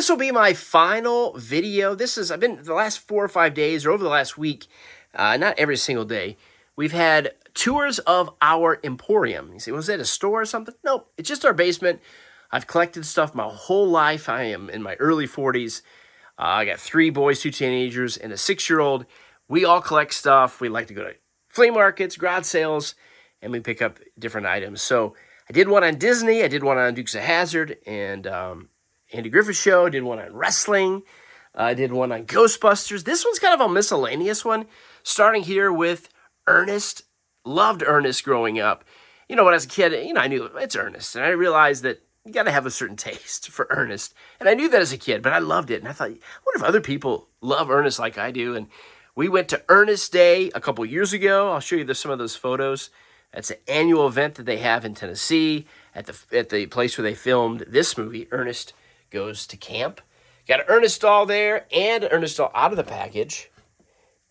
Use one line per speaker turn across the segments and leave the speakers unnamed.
this will be my final video. I've been the last 4 or 5 days, or over the last week, not every single day, we've had tours of our Emporium. You say, was that a store or something? Nope, it's just our basement. I've collected stuff my whole life. I am in my early 40s. I got 3 boys, 2 teenagers, and a 6-year-old. We all collect stuff. We like to go to flea markets, garage sales, and we pick up different items. So I did one on Disney. I did one on Dukes of Hazzard and Andy Griffith Show. I did one on wrestling. I did one on Ghostbusters. This one's kind of a miscellaneous one, starting here with Ernest. Loved Ernest growing up. You know, when I was a kid, I knew it's Ernest, and I realized that you got to have a certain taste for Ernest. And I knew that as a kid, but I loved it. And I thought, I wonder if other people love Ernest like I do. And we went to Ernest Day a couple years ago. I'll show you some of those photos. That's an annual event that they have in Tennessee at the place where they filmed this movie, Ernest Goes to Camp. Got an Ernest doll there and an Ernest doll out of the package.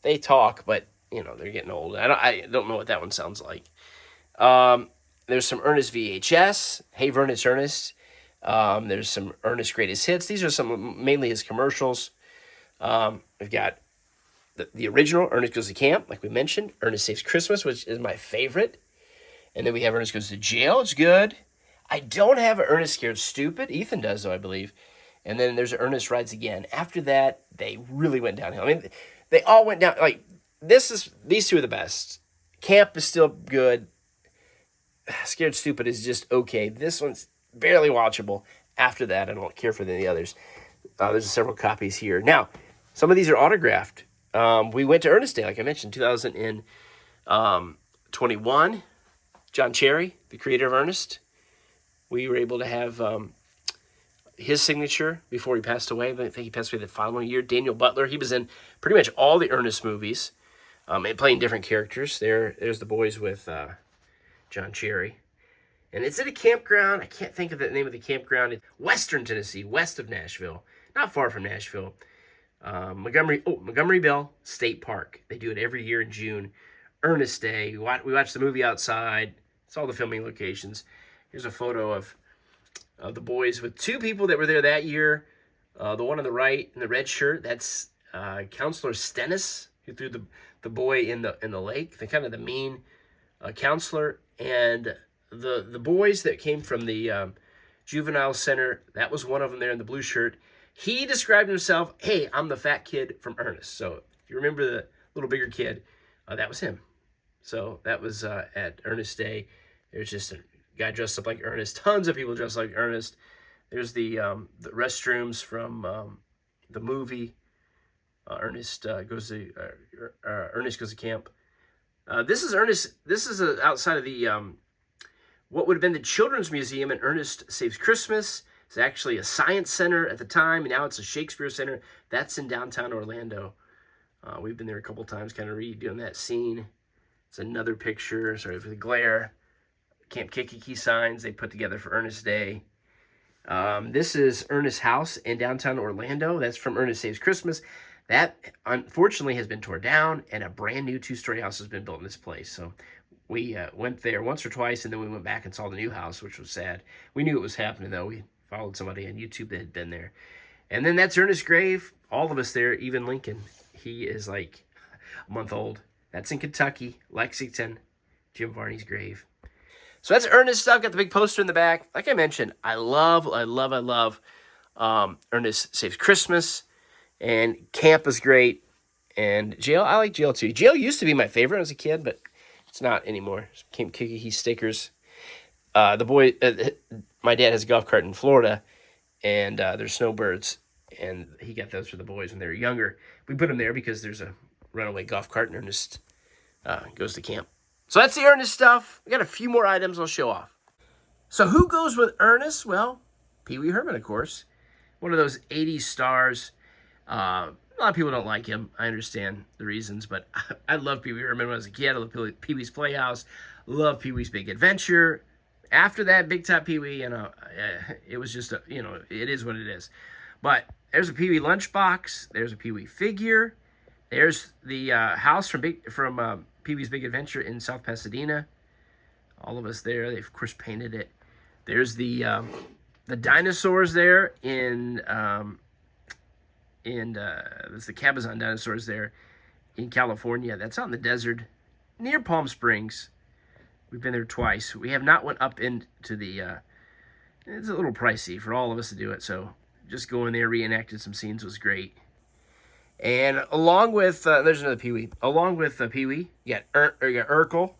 They talk, but, they're getting old. I don't know what that one sounds like. There's some Ernest VHS. Hey, Ernest, Ernest. There's some Ernest Greatest Hits. These are mainly his commercials. We've got the original Ernest Goes to Camp, like we mentioned. Ernest Saves Christmas, which is my favorite. And then we have Ernest Goes to Jail. It's good. I don't have an Ernest Scared Stupid. Ethan does, though, I believe. And then there's an Ernest Rides Again. After that, they really went downhill. I mean, they all went down. Like, these two are the best. Camp is still good. Scared Stupid is just okay. This one's barely watchable. After that, I don't care for any of the others. There's several copies here. Now, some of these are autographed. We went to Ernest Day, like I mentioned, 2021. John Cherry, the creator of Ernest, we were able to have his signature before he passed away. I think he passed away the following year. Daniel Butler, he was in pretty much all the Ernest movies, and playing different characters. There's the boys with John Cherry. And it's at a campground. I can't think of the name of the campground. It's Western Tennessee, west of Nashville. Not far from Nashville. Montgomery Bell State Park. They do it every year in June. Ernest Day. We watch the movie outside. It's all the filming locations. Here's a photo of the boys with 2 people that were there that year. The one on the right in the red shirt, that's Counselor Stennis, who threw the boy in the lake. The kind of the mean counselor. And the boys that came from the juvenile center, that was one of them there in the blue shirt. He described himself, hey, I'm the fat kid from Ernest. So if you remember the little bigger kid, that was him. So that was at Ernest Day. There's just a guy dressed up like Ernest. Tons of people dressed like Ernest. There's the restrooms from the movie Ernest Goes to Camp. This is Ernest. This is outside of the what would have been the Children's Museum in Ernest Saves Christmas. It's actually a science center at the time, and now it's a Shakespeare Center. That's in downtown Orlando. We've been there a couple times, kind of redoing that scene. It's another picture. Sorry for the glare. Camp Kikiki signs they put together for Ernest Day. This is Ernest's house in downtown Orlando. That's from Ernest Saves Christmas. That, unfortunately, has been torn down, and a brand new 2-story house has been built in this place. So we went there once or twice, and then we went back and saw the new house, which was sad. We knew it was happening, though. We followed somebody on YouTube that had been there. And then that's Ernest's grave. All of us there, even Lincoln. He is like a month old. That's in Kentucky, Lexington, Jim Varney's grave. So that's Ernest stuff. Got the big poster in the back. Like I mentioned, I love Ernest Saves Christmas. And Camp is great. And Jail, I like Jail too. Jail used to be my favorite as a kid, but it's not anymore. Camp Kiki stickers. My dad has a golf cart in Florida, and there's snowbirds. And he got those for the boys when they were younger. We put them there because there's a runaway golf cart, and Ernest goes to camp. So that's the Ernest stuff. We got a few more items I'll show off. So who goes with Ernest? Well, Pee Wee Herman, of course. One of those 80s stars. A lot of people don't like him. I understand the reasons, but I love Pee Wee Herman when I was a kid. I love Pee Wee's Playhouse. Love Pee Wee's Big Adventure. After that, Big Top Pee Wee, it was just, it is what it is. But there's a Pee Wee lunchbox. There's a Pee Wee figure. There's the house from Pee Wee's Big Adventure in South Pasadena. All of us there. They, of course, painted it. There's the the dinosaurs there there's the Cabazon dinosaurs there in California. That's out in the desert near Palm Springs. We've been there twice. We have not went up into the, it's a little pricey for all of us to do it, so just going there, reenacted some scenes was great. And along with, there's another Pee-wee. Along with Pee-wee, you got Urkel,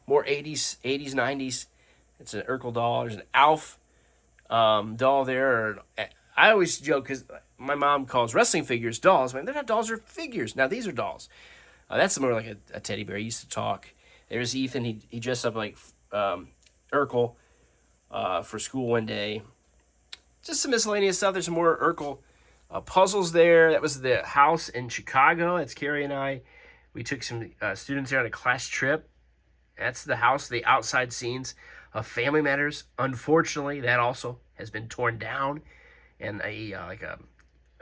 more 80s, 90s. It's an Urkel doll. There's an Alf doll there. I always joke because my mom calls wrestling figures dolls. They're not dolls, they're figures. Now, these are dolls. That's more like a teddy bear. He used to talk. There's Ethan. He dressed up like Urkel for school one day. Just some miscellaneous stuff. There's some more Urkel puzzles there. That was the house in Chicago. That's Carrie and I. We took some students there on a class trip. That's the house, the outside scenes of Family Matters. Unfortunately, that also has been torn down. And a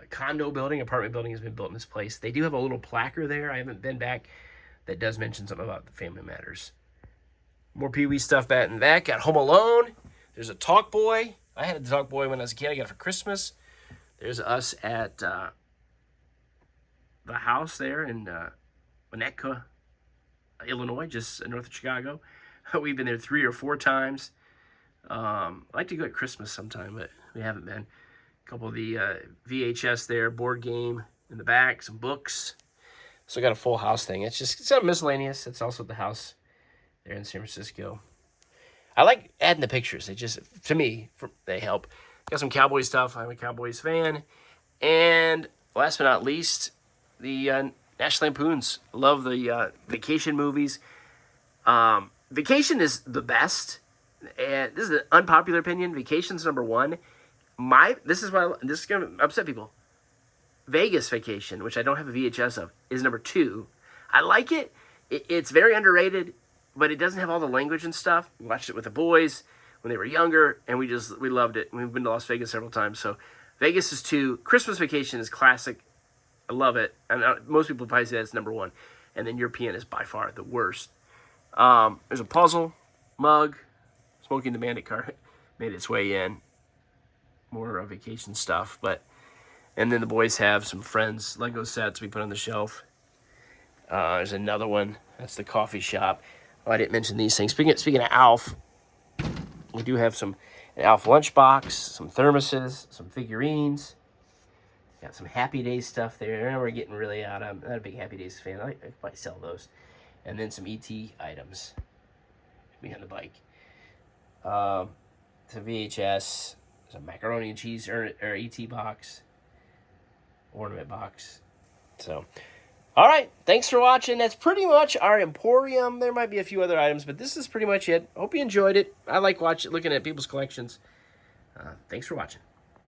condo building, apartment building has been built in this place. They do have a little placard there. I haven't been back. That does mention something about the Family Matters. More Pee-wee stuff back in that. Got Home Alone. There's a Talk Boy. I had a Talk Boy when I was a kid. I got it for Christmas. There's us at the house there in Winnetka, Illinois, just north of Chicago. We've been there 3 or 4 times. I'd like to go at Christmas sometime, but we haven't been. A couple of the VHS there, board game in the back, some books. So I got a full house thing. It's not miscellaneous. It's also the house there in San Francisco. I like adding the pictures. They just, to me, they help. Got some Cowboy stuff. I'm a Cowboys fan. And last but not least, the National Lampoons. Love the vacation movies. Vacation is the best. And this is an unpopular opinion. Vacation's number 1. This is going to upset people. Vegas Vacation, which I don't have a VHS of, is number 2. I like it. It's very underrated, but it doesn't have all the language and stuff. We watched it with the boys when they were younger, and we loved it. We've been to Las Vegas several times, so Vegas is 2. Christmas Vacation is classic. I love it. And most people probably say that's number 1. And then European is by far the worst. There's a puzzle, mug, Smoking the Bandit car made its way in. More vacation stuff, and then the boys have some Friends Lego sets we put on the shelf. There's another one. That's the coffee shop. Oh, I didn't mention these things. Speaking of Alf, we do have an Alf lunchbox, some thermoses, some figurines. Got some Happy Days stuff there. We're getting really out. I'm not a big Happy Days fan. I could probably sell those. And then some ET items. Me on the bike. Some VHS. There's a macaroni and cheese or ET box. Ornament box. So, all right. Thanks for watching. That's pretty much our Emporium. There might be a few other items, but this is pretty much it. Hope you enjoyed it. I like looking at people's collections. Thanks for watching.